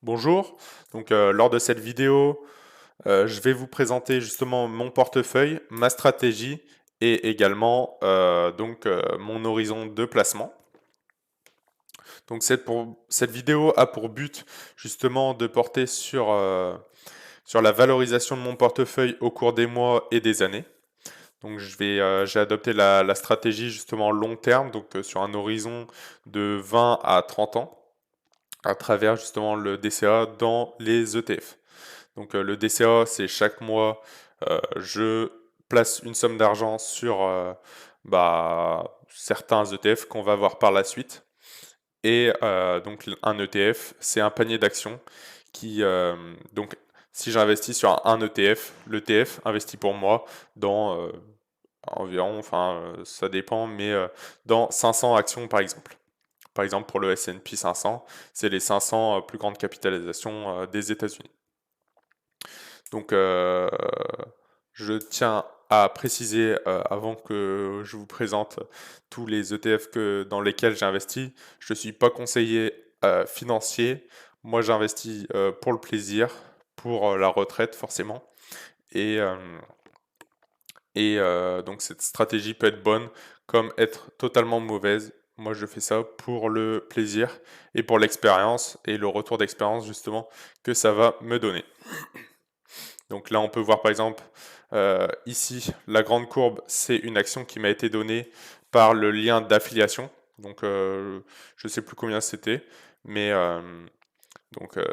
Bonjour, lors de cette vidéo, je vais vous présenter justement mon portefeuille, ma stratégie et également mon horizon de placement. Donc cette vidéo a pour but justement de porter sur la valorisation de mon portefeuille au cours des mois et des années. J'ai adopté la stratégie justement long terme, sur un horizon de 20 à 30 ans à travers justement le DCA dans les ETF. Le DCA, c'est chaque mois, je place une somme d'argent sur certains ETF qu'on va voir par la suite. Un ETF, c'est un panier d'actions qui, si j'investis sur un ETF, l'ETF investit pour moi dans environ, ça dépend, dans 500 actions par exemple. Par exemple, pour le S&P 500, c'est les 500 plus grandes capitalisations des États-Unis. Donc, euh, je tiens à préciser, avant que je vous présente tous les ETF dans lesquels j'investis, je ne suis pas conseiller financier. Moi, j'investis pour le plaisir, pour la retraite forcément. Et, euh, donc, cette stratégie peut être bonne comme être totalement mauvaise. Moi, je fais ça pour le plaisir et pour l'expérience et le retour d'expérience justement que ça va me donner. Donc là, on peut voir par exemple ici, la grande courbe, c'est une action qui m'a été donnée par le lien d'affiliation. Je ne sais plus combien c'était, mais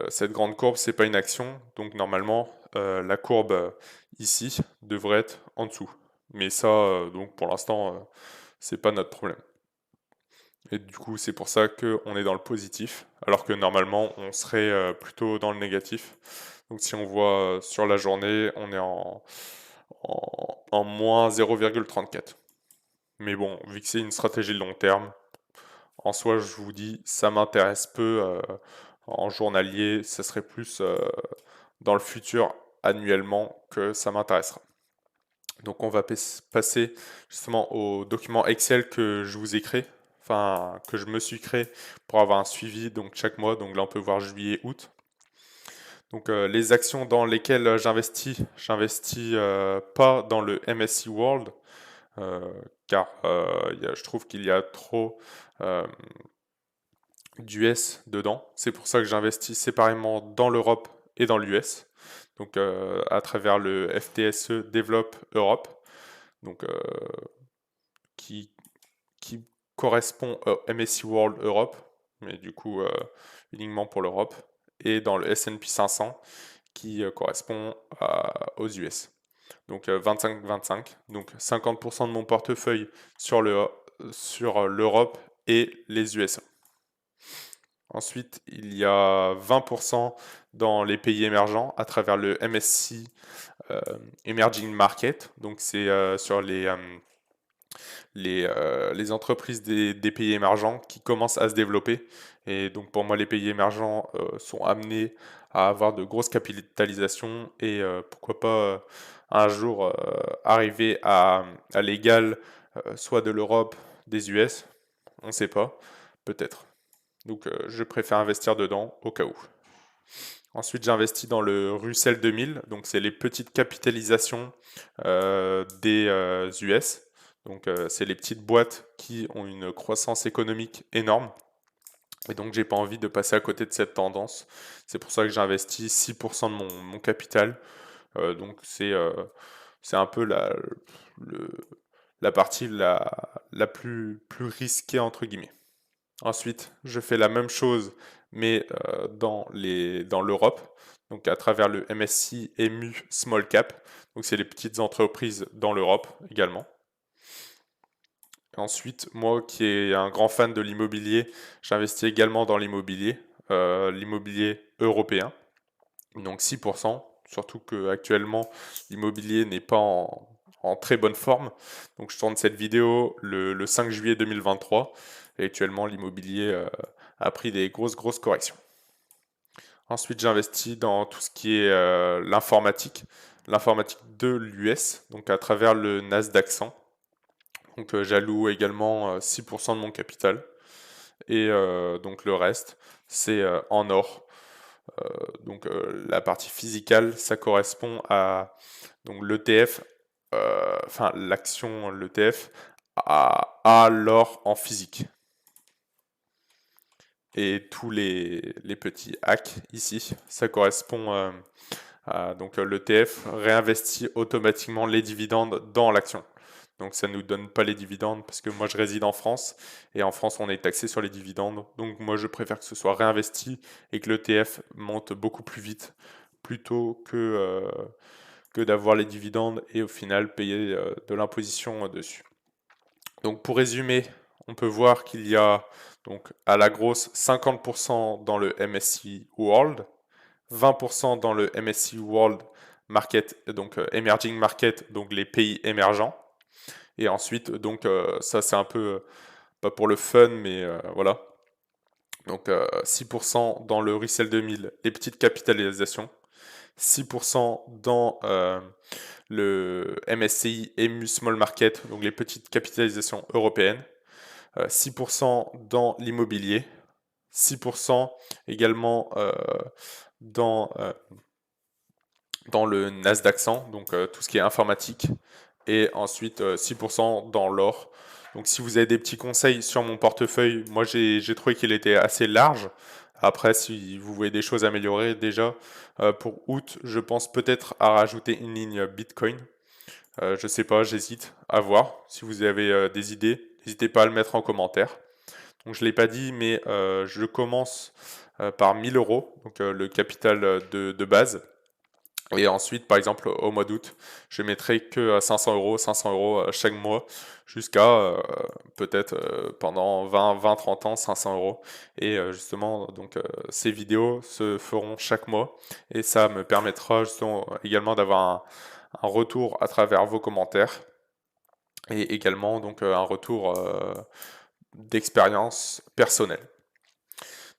cette grande courbe, c'est pas une action. Donc normalement, la courbe ici devrait être en dessous. Mais ça, donc pour l'instant, c'est pas notre problème. Et du coup, c'est pour ça qu'on est dans le positif, alors que normalement, on serait plutôt dans le négatif. Donc si on voit sur la journée, on est en moins 0,34. Mais bon, vu que c'est une stratégie long terme, en soi, je vous dis, ça m'intéresse peu en journalier, ça serait plus dans le futur annuellement que ça m'intéressera. Donc on va passer justement au document Excel que je vous ai créé, enfin que je me suis créé pour avoir un suivi donc chaque mois. Donc là on peut voir juillet, août. Les actions dans lesquelles j'investis pas dans le MSCI World euh, car je trouve qu'il y a trop euh, d'US dedans. C'est pour ça que j'investis séparément dans l'Europe et dans l'US. À travers le FTSE Develop Europe. Donc euh, qui, qui correspond au MSCI World Europe, mais du coup uniquement pour l'Europe, et dans le S&P 500 qui correspond aux US. Donc 25-25, donc 50% de mon portefeuille sur l'Europe et les USA. Ensuite, il y a 20% dans les pays émergents à travers le MSCI Emerging Market. Donc c'est sur les entreprises des pays émergents qui commencent à se développer. Et donc pour moi, les pays émergents sont amenés à avoir de grosses capitalisations et pourquoi pas un jour arriver à l'égal soit de l'Europe, des US, on ne sait pas, peut-être. Je préfère investir dedans au cas où. Ensuite, j'investis dans le Russell 2000, donc c'est les petites capitalisations des US. C'est les petites boîtes qui ont une croissance économique énorme. Et donc, j'ai pas envie de passer à côté de cette tendance. C'est pour ça que j'investis 6% de mon capital. C'est un peu le- la partie la plus risquée, entre guillemets. Ensuite, je fais la même chose, mais dans l'Europe, donc à travers le MSCI EMU Small Cap. Donc c'est les petites entreprises dans l'Europe également. Ensuite, moi qui est un grand fan de l'immobilier, j'investis également dans l'immobilier européen, donc 6%, surtout que actuellement l'immobilier n'est pas en très bonne forme. Donc je tourne cette vidéo le 5 juillet 2023 et actuellement l'immobilier a pris des grosses corrections. Ensuite, j'investis dans tout ce qui est l'informatique de l'US, donc à travers le Nasdaq 100. J'alloue également 6% de mon capital et donc le reste, c'est en or. Donc la partie physicale, ça correspond à donc l'ETF, enfin l'action, l'ETF, à l'or en physique. Et tous les petits hacks ici, ça correspond à donc l'ETF réinvestit automatiquement les dividendes dans l'action. Donc ça ne nous donne pas les dividendes parce que moi je réside en France et en France on est taxé sur les dividendes. Donc moi je préfère que ce soit réinvesti et que l'ETF monte beaucoup plus vite plutôt que d'avoir les dividendes et au final payer de l'imposition dessus. Donc pour résumer, on peut voir qu'il y a donc à la grosse 50% dans le MSCI World, 20% dans le MSCI World Market, donc Emerging Market, donc les pays émergents. Et ensuite, donc ça c'est un peu, pas pour le fun, mais voilà. Donc 6% dans le Russell 2000, les petites capitalisations. 6% dans le MSCI EMU Small Market, donc les petites capitalisations européennes. 6% dans l'immobilier. 6% également dans le Nasdaq 100, donc tout ce qui est informatique. Et ensuite 6% dans l'or. Donc si vous avez des petits conseils sur mon portefeuille, moi j'ai trouvé qu'il était assez large. Après, si vous voulez des choses améliorées, déjà pour août, je pense peut-être à rajouter une ligne Bitcoin. Je sais pas, j'hésite à voir. Si vous avez des idées, n'hésitez pas à le mettre en commentaire. Donc je ne l'ai pas dit, mais je commence par 1000 euros, donc le capital de base. Et ensuite, par exemple, au mois d'août, je mettrai que 500 euros chaque mois, jusqu'à peut-être pendant 20-30 ans, 500 euros. Et justement, donc ces vidéos se feront chaque mois, et ça me permettra justement également d'avoir un retour à travers vos commentaires, et également donc un retour d'expérience personnelle.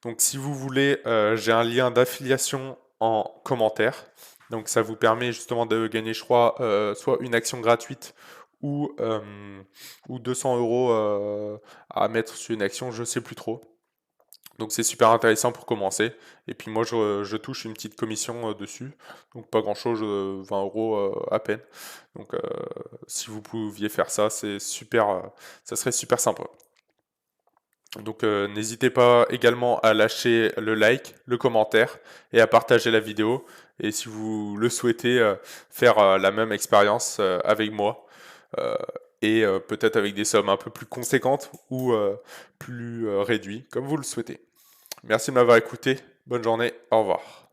Donc si vous voulez, j'ai un lien d'affiliation en commentaire. Donc ça vous permet justement de gagner, je crois, soit une action gratuite ou 200 euros à mettre sur une action, je sais plus trop. Donc c'est super intéressant pour commencer. Et puis moi je touche une petite commission dessus. Donc pas grand chose, 20 euros à peine. Donc si vous pouviez faire ça, c'est super, ça serait super sympa. Donc n'hésitez pas également à lâcher le like, le commentaire et à partager la vidéo. Et si vous le souhaitez, faire la même expérience avec moi euh, et peut-être avec des sommes un peu plus conséquentes ou plus réduites, comme vous le souhaitez. Merci de m'avoir écouté. Bonne journée. Au revoir.